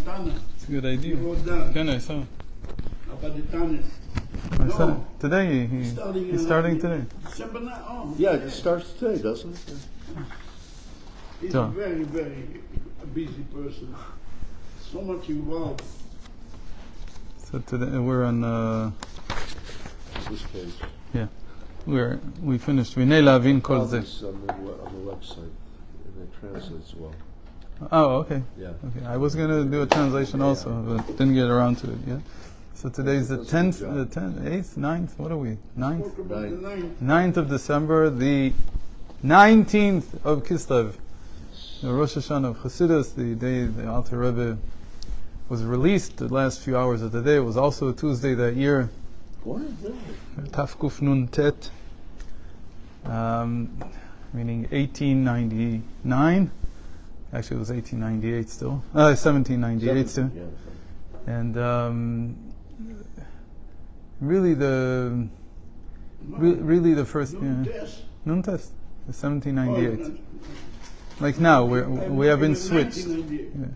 It's a good idea. Can I saw? I saw today. He's starting today. December now. Oh, Yeah, it starts today, doesn't it? he's So. a very, very busy person. So much involved. So today we're on. This page. Yeah, we finished. Vinei lavin kol Oh, zeh. this on the website, and it translates well. Oh, okay. Yeah. Okay, I was gonna do a translation also, but didn't get around to it yet. So today's the 10th, the 10th, 8th, 9th. What are we? 9th. Talk about the ninth. 9th of December, the 19th of Kislev, the Rosh Hashanah of Chassidus, the day the Alter Rebbe was released. The last few hours of the day, it was also a Tuesday that year. What? Really? Tafkuf Nun Tet, meaning 1899. Actually, it was 1898 still. 1798 still. Yeah. And really the first Nun Test, 1798. Like now, we have been switched. Yeah.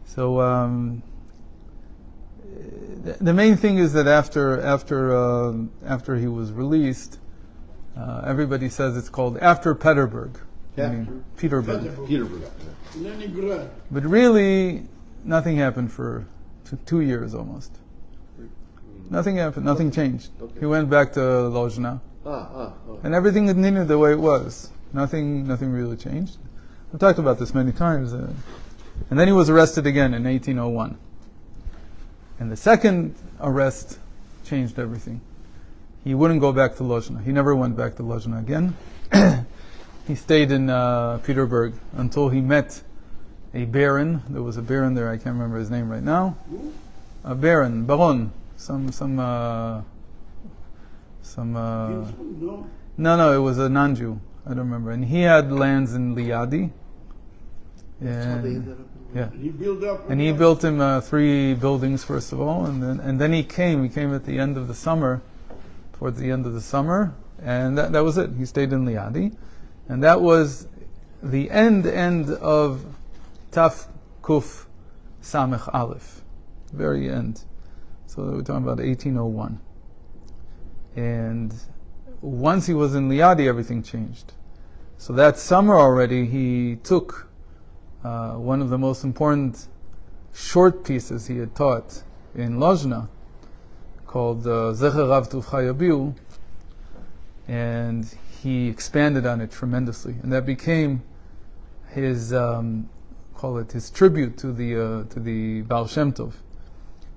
So the main thing is that after he was released, everybody says it's called after Peterburg. Peterburg. Leningrad. But really, nothing happened for 2 years almost. Nothing happened. Nothing changed. Okay. He went back to Lozhna, Oh. and everything continued the way it was. Nothing really changed. I've talked about this many times. And then he was arrested again in 1801. And the second arrest changed everything. He wouldn't go back to Lozhna. He never went back to Lozhna again. He stayed in Peterburg until he met a baron. There was a baron there. I can't remember his name right now. A baron, No, it was a non-Jew. I don't remember. And he had lands in Liadi. Yeah. And he built up. And he built him 3 buildings first of all, and then he came. He came at the end of the summer, towards the end of the summer, and that was it. He stayed in Liadi, and that was the end of Taf Kuf Samech Aleph, very end. So we're talking about 1801, and once he was in Liadi, everything changed. So that summer already, he took one of the most important short pieces he had taught in Lozhna, called Zecher Rav Tuvcha Yabiu, and he expanded on it tremendously, and that became his his tribute to the Baal Shem Tov.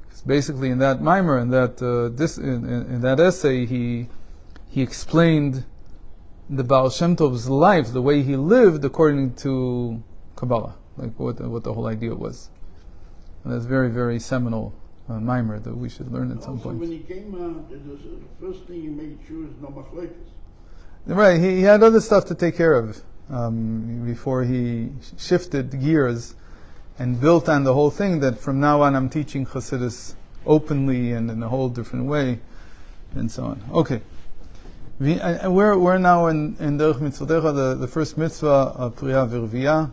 Because basically, in that mimer, in that essay, he explained the Baal Shem Tov's life, the way he lived according to Kabbalah, like what the whole idea was. And that's very, very seminal mimer that we should learn at some Also, point. when he came out, the first thing he made sure is no machlekes. Right, he had other stuff to take care of before he shifted gears and built on the whole thing that from now on I'm teaching Chassidus openly and in a whole different way, and so on. Okay. We're now in Derech Mitzvotecha, the first mitzvah of Priya V'Rviyah,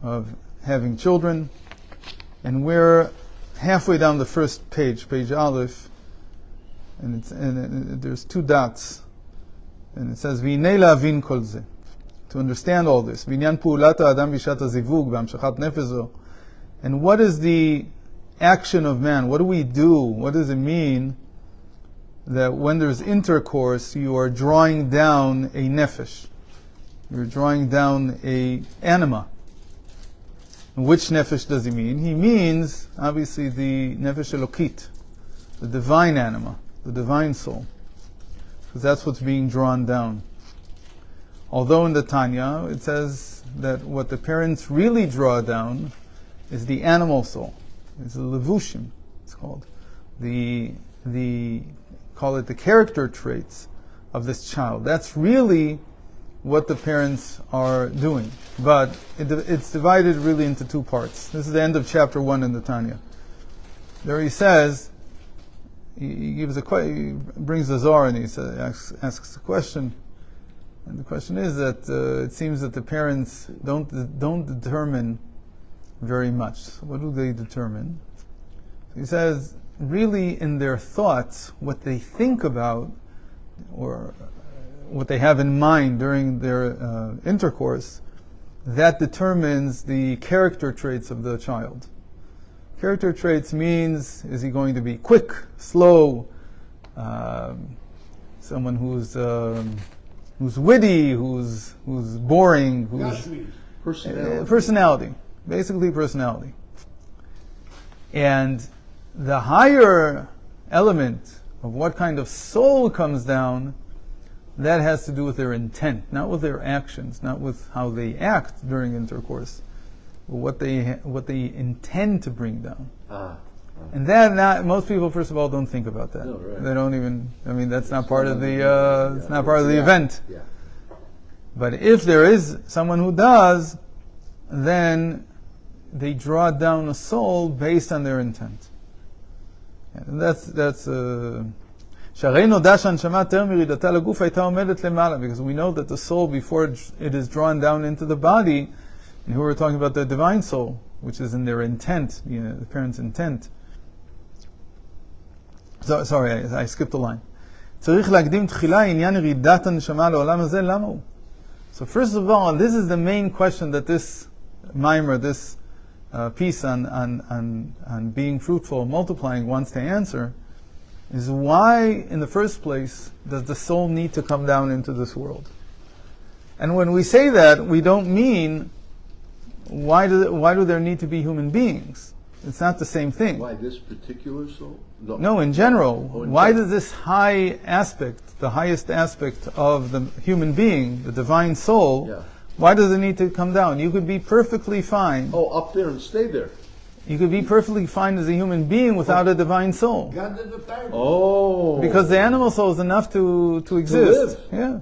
of having children, and we're halfway down the first page Aleph, and there's 2 dots, and it says V'inei lavin kol zeh, to understand all this. V'inyan pu'ulata adam v'shat hazivug v'amshachat nefesh. And what is the action of man? What do we do? What does it mean that when there's intercourse, you are drawing down a nefesh? You're drawing down a anima. And which nefesh does he mean? He means, obviously, the nefesh elokit, the divine anima, the divine soul. Because that's what's being drawn down. Although in the Tanya, it says that what the parents really draw down is the animal soul. It's the levushim, it's called. Call it the character traits of this child. That's really what the parents are doing. But it's divided really into 2 parts. This is the end of chapter 1 in the Tanya. There he says, he brings the Zohar and he asks a question. And the question is that it seems that the parents don't determine very much. So what do they determine? He says, really in their thoughts, what they think about, or what they have in mind during their intercourse, that determines the character traits of the child. Character traits means, is he going to be quick, slow, someone who's witty, who's boring, personality, basically personality. And the higher element of what kind of soul comes down, that has to do with their intent, not with their actions, not with how they act during intercourse, but what they intend to bring down. And that, most people, first of all, don't think about that. No, right. They don't even. I mean, that's not part of the. It's not part of the event. Yeah. But if there is someone who does, then they draw down a soul based on their intent. And that's. שהרי נודע שהנשמה טרם ירידתה לגוף הייתה עומדת למעלה, because we know that the soul, before it is drawn down into the body, and here we're talking about the divine soul, which is in their intent, the parents' intent. So, sorry, I skipped a line. צריך להקדים תחילה עניין ירידת הנשמה לעולם הזה, למה הוא? So first of all, this is the main question that this mimer, this piece on being fruitful, multiplying, wants to answer, is why, in the first place, does the soul need to come down into this world? And when we say that, we don't mean why do there need to be human beings? It's not the same thing. Why this particular soul? No, in general. Why does this high aspect, the highest aspect of the human being, the divine soul, why does it need to come down? You could be perfectly fine. Oh, up there and stay there. You could be perfectly fine as a human being without a divine soul. God did the paradise. Oh. Because the animal soul is enough to exist. Yeah.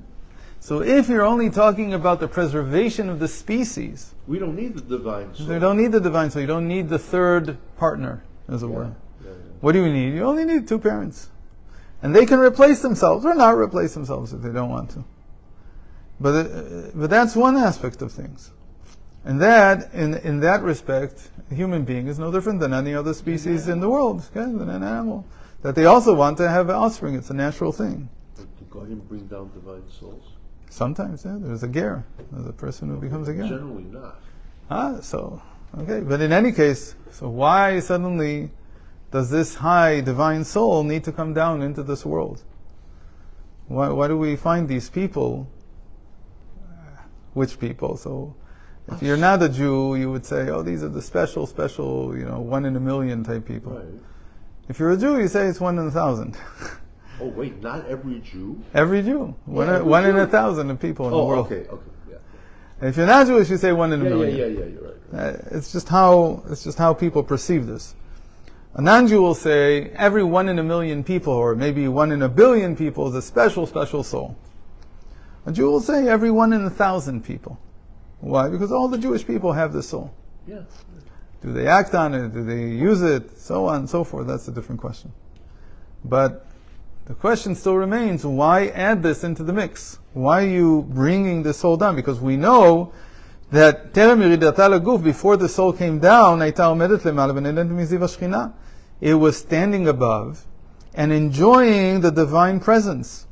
So if you're only talking about the preservation of the species, we don't need the divine soul. you don't need the divine soul. You don't need the third partner, as it were. Yeah. What do you need? You only need two parents. And they can replace themselves or not replace themselves if they don't want to. But that's one aspect of things. And that, in that respect, a human being is no different than any other species in the world, than an animal. That they also want to have offspring. It's a natural thing. Did God bring down divine souls? Sometimes, yeah. There's a ger. There's a person who becomes a ger. Generally not. Okay. But in any case, so why suddenly does this high divine soul need to come down into this world? Why do we find these people? Which people? So, if you're not a Jew, you would say, oh, these are the special, 1 in a million type people. Right. If you're a Jew, you say it's 1 in 1,000. Oh, wait, not every Jew? Every Jew. One in 1,000 of people in the world. Okay, yeah. And if you're not Jewish, you say 1 in a million. Yeah, you're right. It's just how people perceive this. A non-Jew will say every 1 in a million people, or maybe 1 in a billion people, is a special, special soul. A Jew will say every 1 in 1,000 people. Why? Because all the Jewish people have this soul. Yeah. Do they act on it? Do they use it? So on and so forth. That's a different question. But the question still remains, why add this into the mix? Why are you bringing the soul down? Because we know that terem yiridata laguf, before the soul came down, הייתה עומדת למעלה ונהנית מזיו השכינה. It was standing above and enjoying the divine presence,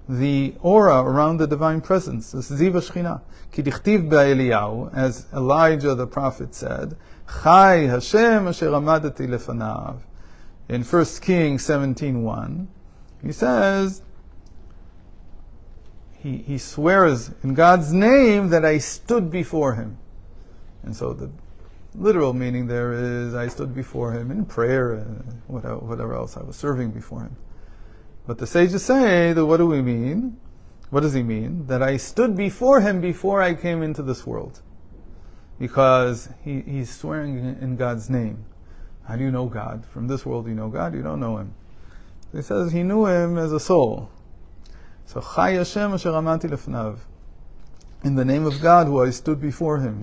the aura around the divine presence, the ziv hashchina. Ki dichtiv ba'Eliyahu, as Elijah the prophet said, Chai Hashem asher amadati lefanav. In 1 Kings 17:1, he says, he swears in God's name that I stood before him. And so the literal meaning there is, I stood before him in prayer, whatever else, I was serving before him. But the sages say that what do we mean? What does he mean? That I stood before him before I came into this world. Because he's swearing in God's name. How do you know God? From this world you know God, you don't know him. He says he knew him as a soul. So, Chai Hashem asher amanti lefnav. In the name of God who I stood before him.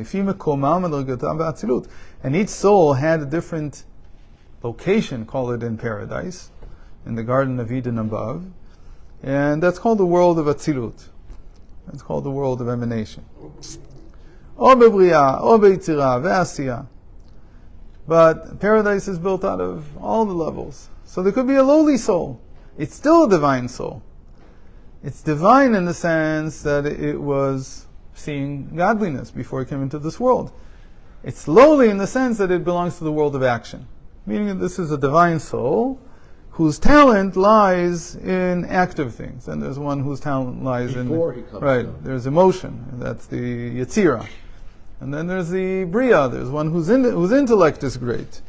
And each soul had a different location, call it in paradise, in the Garden of Eden above. And that's called the world of Atzilut. That's called the world of emanation. או בבריאה, או ביצירה, ועשייה. But paradise is built out of all the levels. So there could be a lowly soul. It's still a divine soul. It's divine in the sense that it was seeing godliness before it came into this world. It's lowly in the sense that it belongs to the world of action. Meaning that this is a divine soul whose talent lies in active things. And there's one whose talent lies Before he comes right, down. there's emotion, and that's the Yetzirah. And then there's the Bria, there's one whose intellect is great.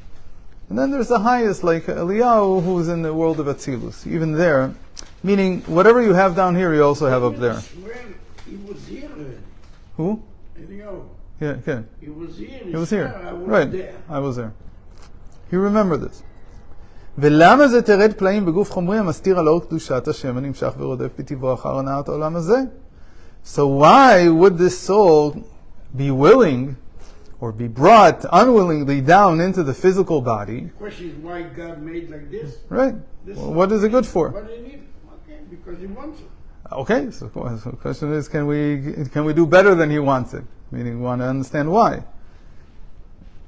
And then there's the highest, like Eliyahu, who's in the world of Atzilus. Even there, meaning whatever you have down here, you also have up there. Well, he was here already. Who? Eliyahu. Yeah, okay. He was here. He was here. I was Right, there. I was there. You remember this. ולמה זה תרד פלאים בגוף חומרי המסתיר על אור קדושת השם הנמשך ורודף בטבעו אחר הנעת העולם הזה? So why would this soul be willing or be brought unwillingly down into the physical body? The question is why God made like this. Right. Well, what is it good for? What do you need? Okay, because he wants it. Okay, so the question is, can we do better than he wants it? Meaning, we want to understand why.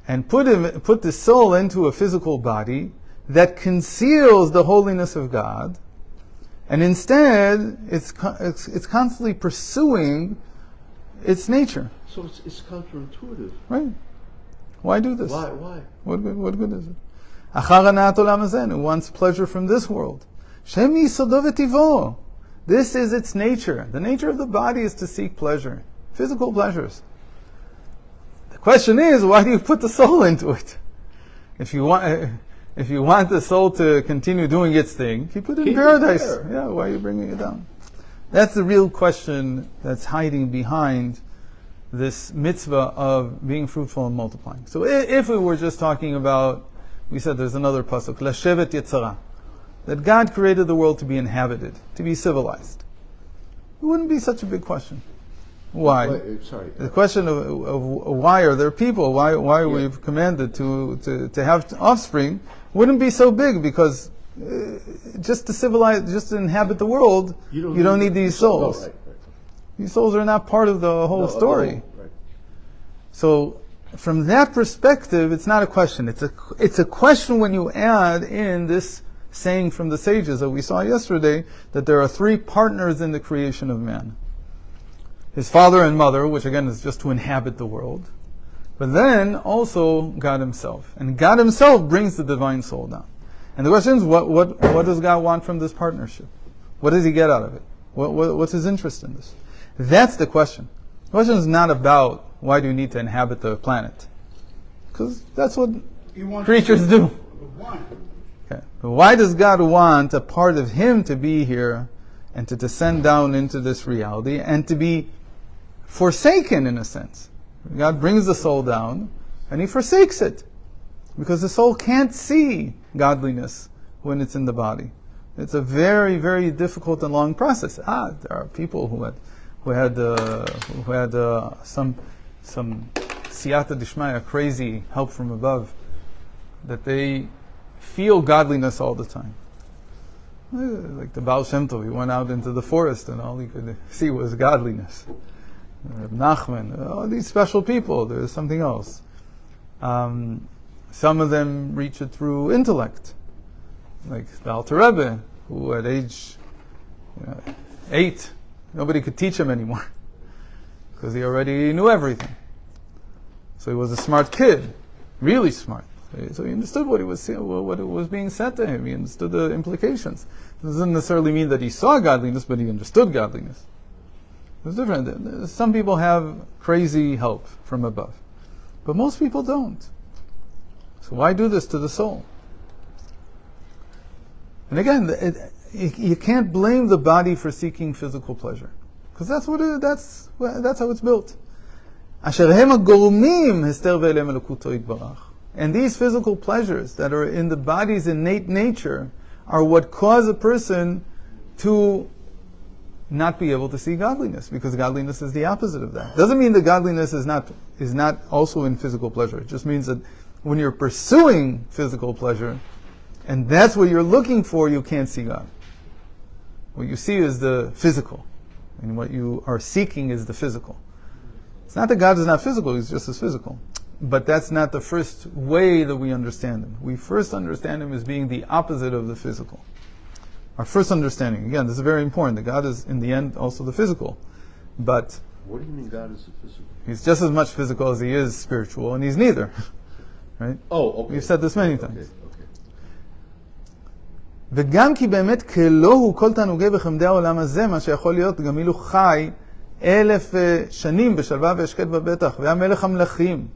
And put the soul into a physical body that conceals the holiness of God, and instead it's constantly pursuing its nature. So it's counterintuitive. Right? Why do this? Why? What good is it? Achar hana'at olam hazeh, who wants pleasure from this world. Shem yisodo v'tivo. This is its nature. The nature of the body is to seek pleasure, physical pleasures. The question is, why do you put the soul into it? If you want the soul to continue doing its thing, keep it in Keep it paradise. there. Yeah, why are you bringing it down? That's the real question that's hiding behind this mitzvah of being fruitful and multiplying. So if we were just talking about, we said there's another pasuk, Lashevet Yetzara, that God created the world to be inhabited, to be civilized. It wouldn't be such a big question. Why? Sorry. The question of why are there people, why we've commanded to have offspring, wouldn't be so big, because just to civilize, just to inhabit the world, you don't need these souls. No, right. These souls are not part of the whole story. Right. So, from that perspective, it's not a question. It's a question when you add in this saying from the sages that we saw yesterday, that there are three partners in the creation of man. His father and mother, which again is just to inhabit the world, but then also God Himself. And God Himself brings the divine soul down. And the question is, what does God want from this partnership? What does He get out of it? What's His interest in this? That's the question. The question is not about why do you need to inhabit the planet, because that's what He wants creatures to do. Why? Okay. But why does God want a part of Him to be here and to descend down into this reality and to be forsaken in a sense? God brings the soul down and He forsakes it, because the soul can't see godliness when it's in the body. It's a very, very difficult and long process. There are people who had some siyata dishmaya, crazy help from above, that they feel godliness all the time. Like the Baal Shem Tov, he went out into the forest and all he could see was godliness. Reb Nachman, all these special people, there's something else. Some of them reach it through intellect, like the Alter Rebbe, who at age 8, nobody could teach him anymore, because he already knew everything. So he was a smart kid, really smart. So he understood what was being said to him. He understood the implications. It doesn't necessarily mean that he saw godliness, but he understood godliness. It's different. Some people have crazy help from above, but most people don't. So why do this to the soul? And again, you can't blame the body for seeking physical pleasure, because that's how it's built. Asher hem hagormim hester ve'elem elokuto yitbarach. And these physical pleasures that are in the body's innate nature are what cause a person to not be able to see godliness, because godliness is the opposite of that. Doesn't mean that godliness is not also in physical pleasure. It just means that when you're pursuing physical pleasure, and that's what you're looking for, you can't see God. What you see is the physical, and what you are seeking is the physical. It's not that God is not physical, He's just as physical. but that's not the first way that we understand him. We first understand him as being the opposite of the physical. Our first understanding, again, this is very important, that God is in the end also the physical. But What do you mean God is the physical? he's just as much physical as he is spiritual, and he's neither. Right? Oh, okay. We've said this many times. Okay. וגם כי באמת כלא הוא כל תענוגי וחמדי העולם הזה, מה שיכול להיות גם אילו חי 1000 שנים בשלווה והשקט בבטח, והיה מלך המלכים,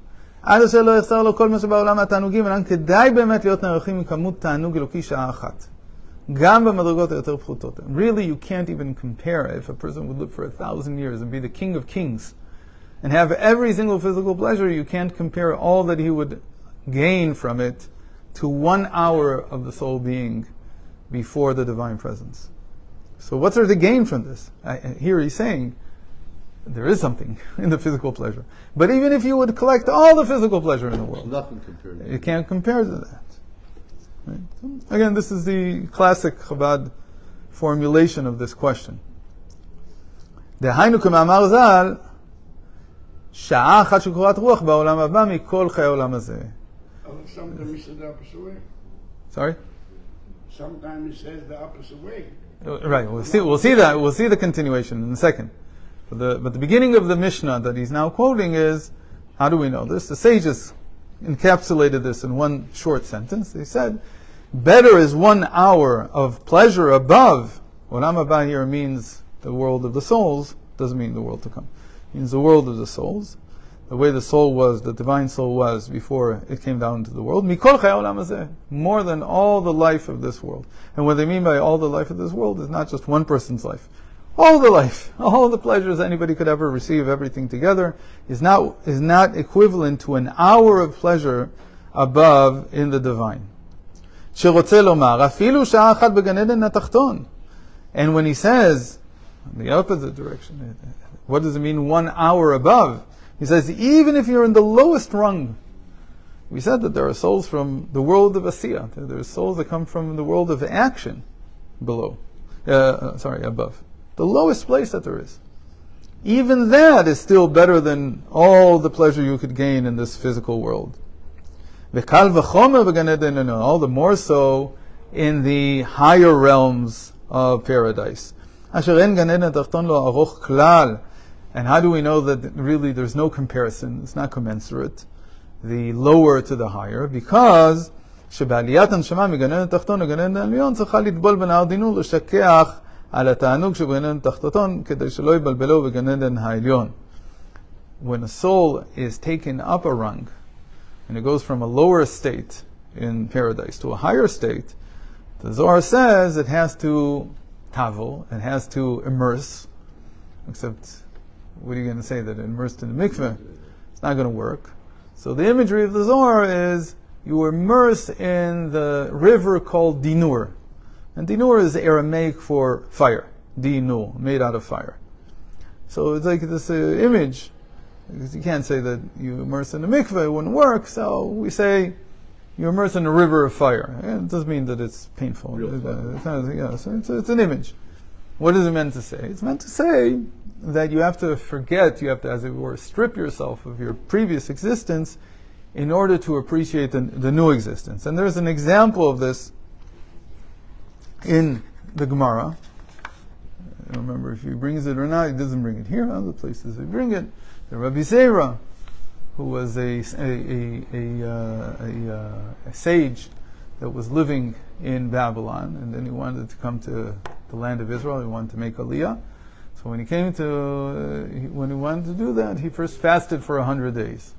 עד אשר לא יחסר לו כל מה שבעולם מהתענוגים, ולכן כדאי באמת להיות נערכים מכמות תענוג אלוקי שעה אחת. גם במדרגות היותר פחותות. Really, you can't even compare if a person would live for 1,000 years and be the king of kings and have every single physical pleasure. You can't compare all that he would gain from it to 1 hour of the soul being before the divine presence. So what's there to gain from this? Here he's saying there is something in the physical pleasure. But even if you would collect all the physical pleasure in the There's world, nothing compared to you can't compare to that. Right? So again, this is the classic Chabad formulation of this question. דהיינו כמאמר ז"ל, שעה אחת של קורת רוח בעולם הבא מכל חיי העולם הזה. Sometimes he says the opposite way. Sorry? Sometimes he says the opposite way. Right, we'll see that. We'll see the continuation in a second. But the beginning of the Mishnah that he's now quoting is, how do we know this? The sages encapsulated this in one short sentence. They said, better is 1 hour of pleasure above. Olam haba here means the world of the souls, doesn't mean the world to come. It means the world of the souls. The way the soul was, the divine soul was before it came down into the world. Mikol chayei olam hazeh, more than all the life of this world. And what they mean by all the life of this world is not just one person's life. All the life, all the pleasures anybody could ever receive, everything together, is not equivalent to 1 hour of pleasure above in the divine. שרוצה לומר, אפילו שעה אחת בגן עדן התחתון. And when he says, in the opposite direction, what does it mean 1 hour above? He says, even if you're in the lowest rung, we said that there are souls from the world of Asiya. There are souls that come from the world of action above. The lowest place that there is. Even that is still better than all the pleasure you could gain in this physical world. V'kal v'chomer b'gan eden, all the more so in the higher realms of paradise. Asher en gan eden tachton lo aroch klal. And how do we know that really there's no comparison? It's not commensurate. The lower to the higher, because שבעליית הנשמה מגן עדן תחתון לגן עדן עליון צריכה לטבול בנהר דינור לשכח על התענוג שבגן עדן תחתון כדי שלא יבלבלו בגן עדן העליון. When a soul is taken up a rung, and it goes from a lower state in paradise to a higher state, the Zohar says it has to tavel, it has to immerse, except, what are you going to say, that it immersed in the mikveh? It's not going to work. So the imagery of the Zohar is you immerse in the river called Dinur. And Dinur is Aramaic for fire. Dinur, made out of fire. So it's like this image, because you can't say that you immerse in a mikveh, it wouldn't work, so we say you immerse in a river of fire. And it doesn't mean that it's painful. It's an image. What is it meant to say? It's meant to say that you have to forget, you have to, as it were, strip yourself of your previous existence in order to appreciate the new existence. And there's an example of this in the Gemara. I don't remember if he brings it or not. He doesn't bring it here. Other places he bring it. The Rabbi Zera, who was a sage that was living in Babylon, and then he wanted to come to the land of Israel. He wanted to make Aliyah. So when he when he wanted to do that, he first fasted for 100 days.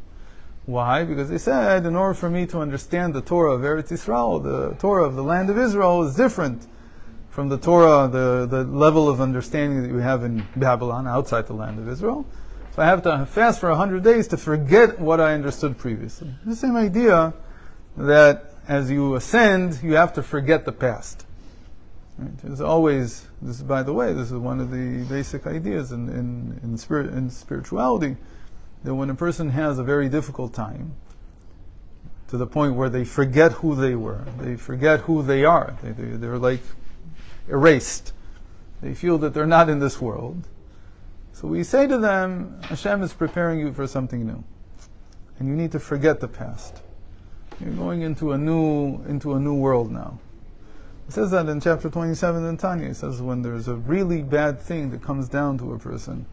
Why? Because they said, in order for me to understand the Torah of Eretz Yisrael, the Torah of the land of Israel is different from the Torah, the level of understanding that you have in Babylon, outside the land of Israel. So I have to fast for 100 days to forget what I understood previously. The same idea that as you ascend, you have to forget the past. Right? There's always, this is, by the way, this is one of the basic ideas in spirituality, that when a person has a very difficult time, to the point where they forget who they were, they forget who they are, they're like erased, they feel that they're not in this world. So we say to them, Hashem is preparing you for something new. and you need to forget the past. You're going into a new world now. It says that in chapter 27 in Tanya. It says when there's a really bad thing that comes down to a person,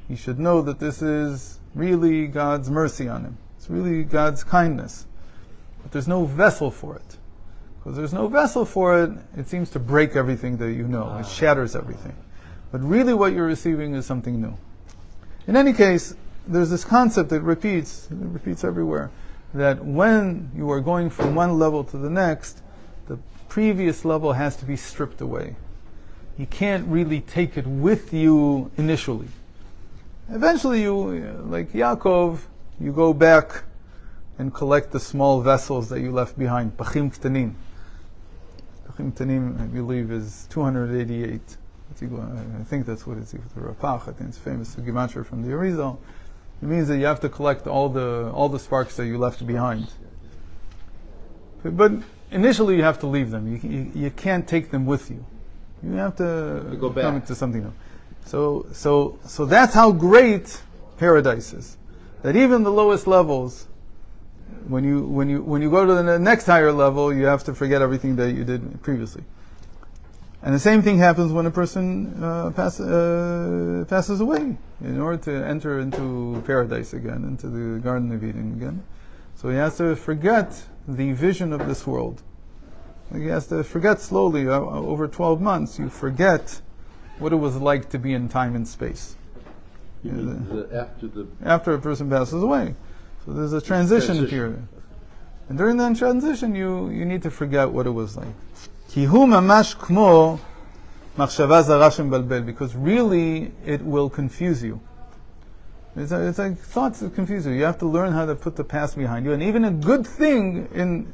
he should know that this is really God's mercy on him. It's really God's kindness. But there's no vessel for it. Because there's no vessel for it, it seems to break everything that you know. It shatters everything. But really what you're receiving is something new. In any case, there's this concept that repeats everywhere, that when you are going from one level to the next, the previous level has to be stripped away. You can't really take it with you initially. Eventually you, like Yaakov, you go back and collect the small vessels that you left behind. Pachim Ktanim. Pachim Ktanim, I believe, is 288. I think that's what it's equal to Rapach. I think it's famous Gematria from the Arizal. It means that you have to collect all the sparks that you left behind. But initially you have to leave them. You can't take them with you. You have to go back come into something new. So that's how great paradise is. That even the lowest levels, when you go to the next higher level, you have to forget everything that you did previously. And the same thing happens when a person passes away. In order to enter into paradise again, into the Garden of Eden again, so he has to forget the vision of this world. He has to forget slowly, over 12 months, you forget what it was like to be in time and space. You mean after a person passes away. So there's a transition period. And during that transition, you need to forget what it was like. Ki hu mamash kmo machshava zara shembalbel, because really it will confuse you. It's like thoughts that confuse you. You have to learn how to put the past behind you. And even a good thing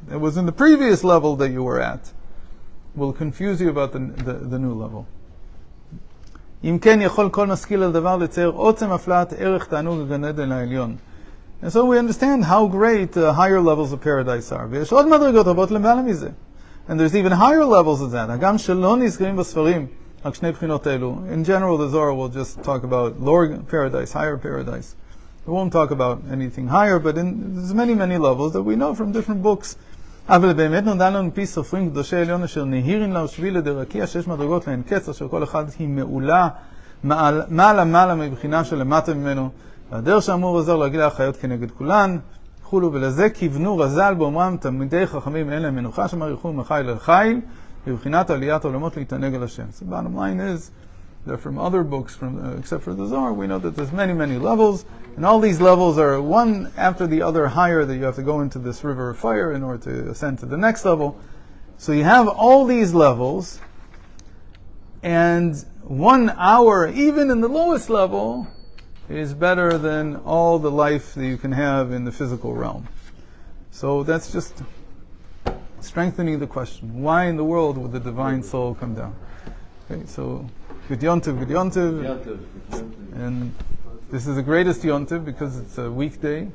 that was in the previous level that you were at will confuse you about the new level. אם כן יכול כל משכיל על דבר לצייר עוצם הפלאת ערך תענוג הגן עדן העליון. And so we understand how great the higher levels of paradise are. ויש עוד מדרגות רבות למעלה מזה. And there's even higher levels of that. הגם שלא נזכרים בספרים, רק שני בחינות אלו. In general, the Zohar will just talk about lower paradise, higher paradise. It won't talk about anything higher, but there's many, many levels that we know from different books. אבל באמת נודע לנו מפי סופרים קדושי עליון אשר נהירים לה ושביל לדרקיע, שיש מדרגות להן קץ, אשר כל אחד היא מעולה, מעלה מבחינה שלמטה ממנו, והדרך שאמור עזר להגיע החיות כנגד כולן, וכולו, ולזה כיוונו רז"ל באומרם תלמידי חכמים אין להם מנוחה, שמר ילכו מחיל אל חיל, בבחינת עליית עולמות להתענג על השם. So the bottom line is that from other books, except for the Zohar, we know that there's many, many levels, and all these levels are one after the other higher, that you have to go into this river of fire in order to ascend to the next level. So you have all these levels, and 1 hour, even in the lowest level, is better than all the life that you can have in the physical realm. So that's just strengthening the question. Why in the world would the divine soul come down? Okay, so good yontiv. And this is the greatest yontiv because it's a weekday.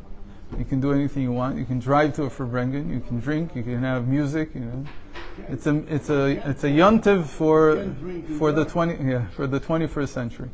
You can do anything you want. You can drive to a Farbrengen. You can drink. You can have music. You know, it's a yontiv for the 21st century.